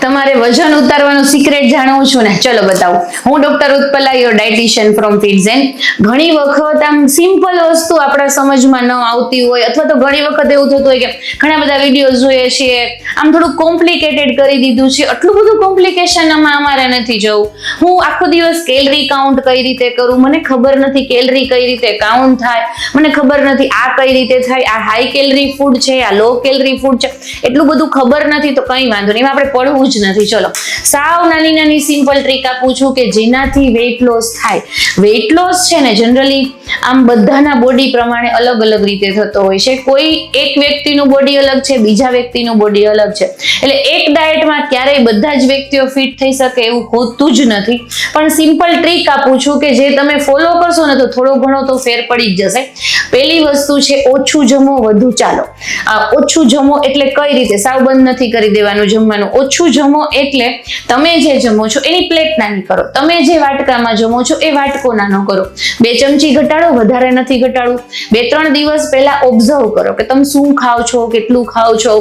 તમારે વજન ઉતારવાનું સિક્રેટ જાણવું છું ને, ચલો બતાવું. હું ડોક્ટર ઉત્પલા, યોર ડાયટિશિયન ફ્રોમ ફિટઝેન. ઘણી વખત આમ સિમ્પલ વસ્તુ આપણા સમજમાં ન આવતી હોય, અથવા તો ઘણી વખત એવું થતું હોય કે ઘણા બધા વિડીયો જોઈએ છીએ, આમ થોડું કોમ્પ્લિકેટેડ કરી દીધું છે. આટલું બધું કોમ્પ્લિકેશન અમારે નથી જવું. હું આખો દિવસ કેલરી કાઉન્ટ કઈ રીતે કરું, મને ખબર નથી. કેલરી કઈ રીતે કાઉન્ટ થાય મને ખબર નથી. આ કઈ રીતે થાય, આ હાઈ કેલરી ફૂડ છે, આ લો કેલરી ફૂડ છે, એટલું બધું ખબર નથી. તો કઈ વાંધો નહીં, આપણે પડવું જ નથી. ચલો સાવ નાની નાની સિમ્પલ ટ્રીક આપું છું કે જેનાથી વેઇટ લોસ થાય. વેઇટ લોસ છે ને જનરલી આમ બધાના બોડી પ્રમાણે અલગ અલગ રીતે થતો હોય છે. કોઈ એક વ્યક્તિનું બોડી અલગ છે, બીજા વ્યક્તિનું બોડી અલગ છે. એટલે એક ડાયટમાં ક્યારેય બધા જ વ્યક્તિઓ ફિટ થઈ શકે એવું હોતું જ નથી. પણ સિમ્પલ ટ્રીક આપું છું કે જે તમે ફોલો કરશો ને તો થોડો ઘણો તો ફેર પડી જ જશે. પહેલી વસ્તુ છે ઓછું જમો વધુ ચાલો. ઓછું જમો એટલે કઈ રીતે? સાવ બંધ નથી કરી દેવાનું જમવાનું. ઓછું જમો એટલે તમે જે જમો છો એની પ્લેટ નાની કરો. તમે જે વાટકામાં જમો છો એ વાટકો નાનો કરો. 2 ચમચી ઘટાડો, વધારે નથી ઘટાડવું. 2-3 દિવસ પહેલા ઓબ્ઝર્વ કરો કે તમે શું ખાઓ છો, કેટલું ખાઓ છો.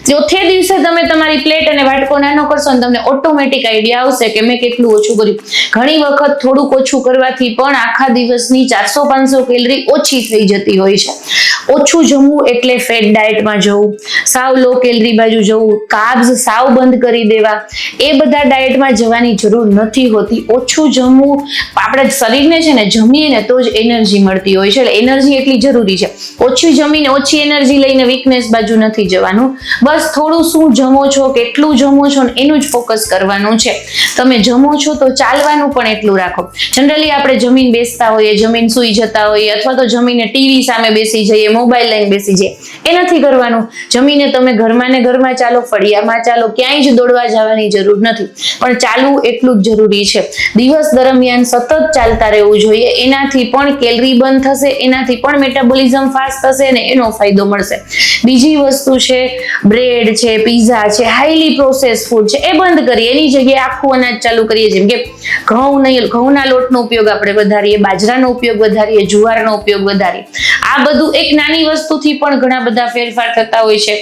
ચોથે દિવસે તમે તમારી પ્લેટ અને વાટકો નાનો કરશો ને તમને ઓટોમેટિક આઈડિયા આવશે કે મેં કેટલું ઓછું કર્યું. ઘણી વખત થોડુંક ઓછું કરવાથી પણ આખા દિવસની 400-500 કેલરી ઓછી થઈ જતી હોય છે. ઓછું જમવું એટલે ફેટ ડાયટમાં જવું, સાવ લો કેલરી બાજુ જવું, કાર્બ્સ સાવ બંધ કરી દેવા, એ બધા ડાયટમાં જવાની જરૂર નથી હોતી. ઓછું જમવું, આપણા શરીરને છે ને જમીએ ને તો જ એનર્જી મળતી હોય છે. એટલે એનર્જી એટલી જરૂરી છે. ઓછું જમીને ઓછી એનર્જી લઈને વીકનેસ બાજુ નથી જવાનું. બસ થોડું શું જમો છો, કેટલું જમો છો ને એનું જ ફોકસ કરવાનું છે. તમે જમો છો તો ચાલવાનું પણ એટલું રાખો. જનરલી આપણે જમીન બેસતા હોઈએ, જમીન સુઈ જતા હોઈએ, અથવા તો જમીને ટીવી સામે બેસી જઈએ, મોબાઈલ લઈને બેસી જઈએ. એ નથી કરવાનું. જમીને તમે ઘરમાં ને ઘરમાં ચાલો, ફળિયામાં ચાલો, ક્યાંય જ દોડવા જવાની જરૂર નથી. પણ ચાલવું એટલું જ જરૂરી છે. દિવસ દરમિયાન સતત ચાલતા રહેવું જોઈએ. એનાથી પણ કેલરી બંધ થશે, એનાથી પણ મેટાબોલિઝમ ફાસ્ટ થશે ને એનો ફાયદો મળશે. બીજી વસ્તુ છે બ્રેડ છે, પીઝા છે, હાઈલી પ્રોસેસ ફૂડ છે, એ બંધ કરીએ. એની જગ્યાએ આખું અનાજ ચાલુ કરીએ. જેમ કે ઘઉંના લોટનો ઉપયોગ આપણે વધારીએ, બાજરાનો ઉપયોગ વધારીએ, જુવારનો ઉપયોગ વધારીએ. આ બધું એક નાની વસ્તુથી પણ ઘણા બધા ફેરફાર થતા હોય છે.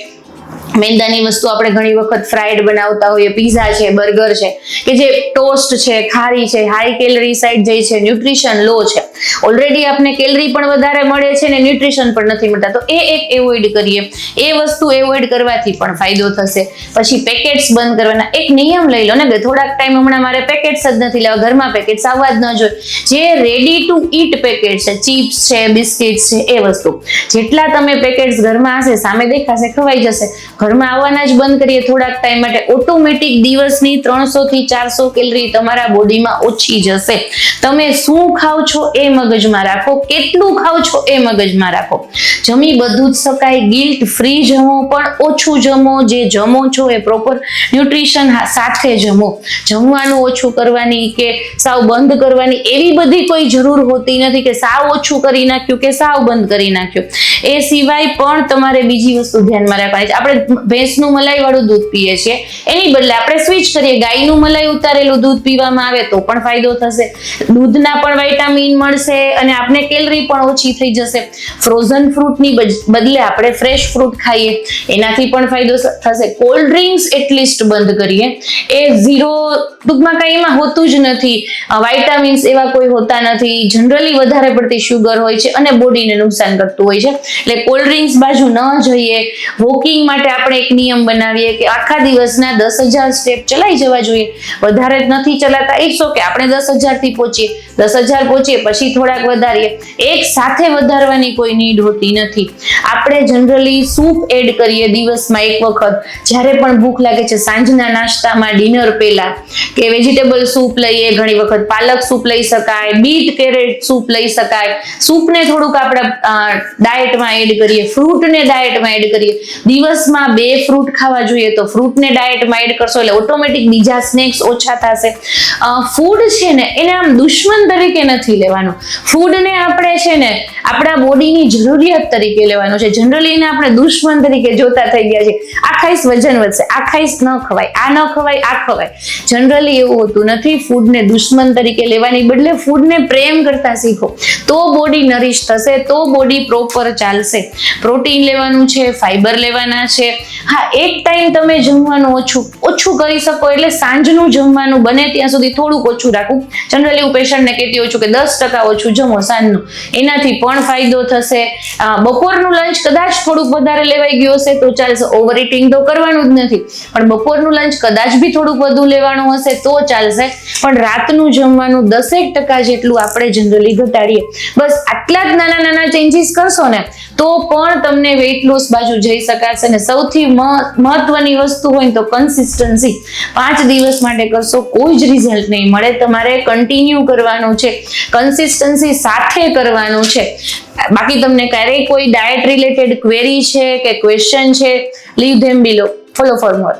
મેંદાની વસ્તુ આપણે ઘણી વખત ફ્રાઈડ બનાવતા હોઈએ, પીઝા છે, બર્ગર છે, કે જે ટોસ્ટ છે, ખારી છે, હાઈ કેલરી સાઈડ જાય છે, ન્યુટ્રિશન લો છે. ઓલરેડી આપણે કેલરી પણ વધારે મળે છે ને ન્યુટ્રિશન પણ નથી મળતા. તો એ એક એવોઇડ કરીએ. એ વસ્તુ એવોઇડ કરવાથી પણ ફાયદો થશે. પછી પેકેટ્સ બંધ કરવાના. એક નિયમ લઈ લો ને કે થોડાક ટાઈમ હમણાં મારે પેકેટ્સ જ નથી લેવા, ઘરમાં પેકેટ્સ આવવા જ ન જોઈએ. જે રેડી ટુ ઈટ પેકેટ છે, ચિપ્સ છે, બિસ્કિટ્સ છે, એ વસ્તુ જેટલા તમે પેકેટ્સ ઘરમાં હશે, સામે દેખાશે, ખવાઈ જશે. ઘરમાં આવવાના જ બંધ કરીએ થોડાક ટાઈમ માટે. ઓટોમેટિક દિવસની 300 થી 400 કેલરી તમારા બોડીમાં ઓછી જશે. તમે શું ખાવ છો એ મગજમાં રાખો, કેટલું ખાવ છો એ મગજમાં રાખો. જમી બધું જ શકાય, ગિલ્ટ ફ્રી જમો, પણ ઓછું જમો. જે જમો છો એ પ્રોપર ન્યુટ્રિશન સાથે જમો. જમવાનું ઓછું કરવાની કે સાવ બંધ કરવાની એવી બધી કોઈ જરૂર હોતી નથી કે સાવ ઓછું કરી નાખ્યું કે સાવ બંધ કરી નાખ્યું. એ સિવાય પણ તમારે બીજી વસ્તુ ધ્યાનમાં રાખવાની છે. આપણે ભેંસનું મલાઈ વાળું દૂધ પીએ છીએ, એની બદલે આપણે સ્વિચ કરીએ, ગાયનું મલાઈ ઉતારેલું દૂધ પીવામાં આવે તો પણ ફાયદો થશે. દૂધના પણ વિટામિન મળશે અને આપણે કેલરી પણ ઓછી થઈ જશે. ફ્રોઝન ફ્રૂટની બદલે આપણે ફ્રેશ ફ્રૂટ ખાઈએ, એનાથી પણ ફાયદો થશે. કોલ્ડ ડ્રિંક્સ એટલીસ્ટ બંધ કરીએ. એ ઝીરો, ટૂંકમાં કઈ એમાં હોતું જ નથી. વિટામિન્સ એવા કોઈ હોતા નથી. જનરલી વધારે પડતી શુગર હોય છે અને બોડીને નુકસાન કરતું હોય છે. એટલે કોલ્ડ ડ્રિંક્સ બાજુ ન જઈએ. વોકિંગ માટે આપણે એક નિયમ બનાવીએ કે આખા દિવસના 10,000 સ્ટેપ ચલાઈ જવા જોઈએ. વધારે નથી ચલાતા, ઇટ્સ ઓકે, આપણે 10,000 થી પહોંચીએ, 10,000 પહોંચીએ પછી થોડાક વધારીએ. એક સાથે વધારવાની કોઈ નીડ હોતી નથી. આપણે જનરલી સૂપ એડ કરીએ દિવસમાં એક વખત. જ્યારે પણ ભૂખ લાગે છે, સાંજના નાસ્તામાં, ડિનર પહેલા, કે વેજીટેબલ સૂપ લઈએ. ઘણી વખત પાલક સૂપ લઈ શકાય, બીટ કેરેટ સૂપ લઈ શકાય. સૂપને થોડુંક આપણા ડાયટમાં એડ કરીએ, ફ્રૂટને ડાયટમાં એડ કરીએ. દિવસમાં 2 ફ્રૂટ ખાવા જોઈએ તો ફ્રૂટને ડાયટમાં એડ કરશો એટલે ઓટોમેટિક બીજા સ્નેક્સ ઓછા થશે. ફૂડ છે ને એને આમ દુશ્મન તરીકે નથી લેવાનું. ફૂડને આપણે છે ને આપણા બોડીની જરૂરિયાત તરીકે લેવાનું છે. જનરલી એને આપણે દુશ્મન તરીકે જોતા થઈ ગયા છે. આ ખાઈશ વજન વધશે, આ ખાઈશ ન ખવાય, આ ન ખવાય, આ ખવાય. જનરલી એવું હોતું નથી. ફૂડને દુશ્મન તરીકે લેવાની બદલે ફૂડને પ્રેમ કરતા શીખો, તો બોડી નરીશ થશે, તો બોડી પ્રોપર ચાલશે. પ્રોટીન લેવાનું છે, ફાઈબર લેવાના છે. હા, એક ટાઈમ તમે જમવાનું ઓછું કરી શકો, એટલે સાંજનું જમવાનું બને ત્યાં સુધી થોડુંક ઓછું રાખવું. જનરલી હું પેશન્ટને કહેતી હોઉં છું કે 10% ઓછું જમો સાંજનું, એનાથી પણ ફાયદો થશે. બપોરનું લંચ કદાચ થોડુંક વધારે લેવાઈ ગયું હશે તો ચાલશે, ઓવર ઇટિંગ તો કરવાનું જ નથી, પણ બપોરનું લંચ કદાચ બી થોડુંક વધુ લેવાનું હશે તો ચાલશે. પણ રાતનું જમવાનું 10% જેટલું આપણે જનરલી ઘટાડીએ. બસ આટલા જ નાના નાના ચેન્જીસ કરશો ને તો પણ તમને વેઇટ લોસ બાજુ જઈ શકાશે. ને સૌથી મહત્વની વસ્તુ હોય તો કન્સિસ્ટન્સી. 5 દિવસ માટે કરશો કોઈ જ રિઝલ્ટ નહીં મળે, તમારે કન્ટિન્યુ કરવાનું છે, કન્સિસ્ટન્સી સાથે કરવાનું છે. બાકી તમને ક્યારેય કોઈ ડાયટ રિલેટેડ ક્વેરી છે કે ક્વેશ્ચન છે, leave them below. Follow for more.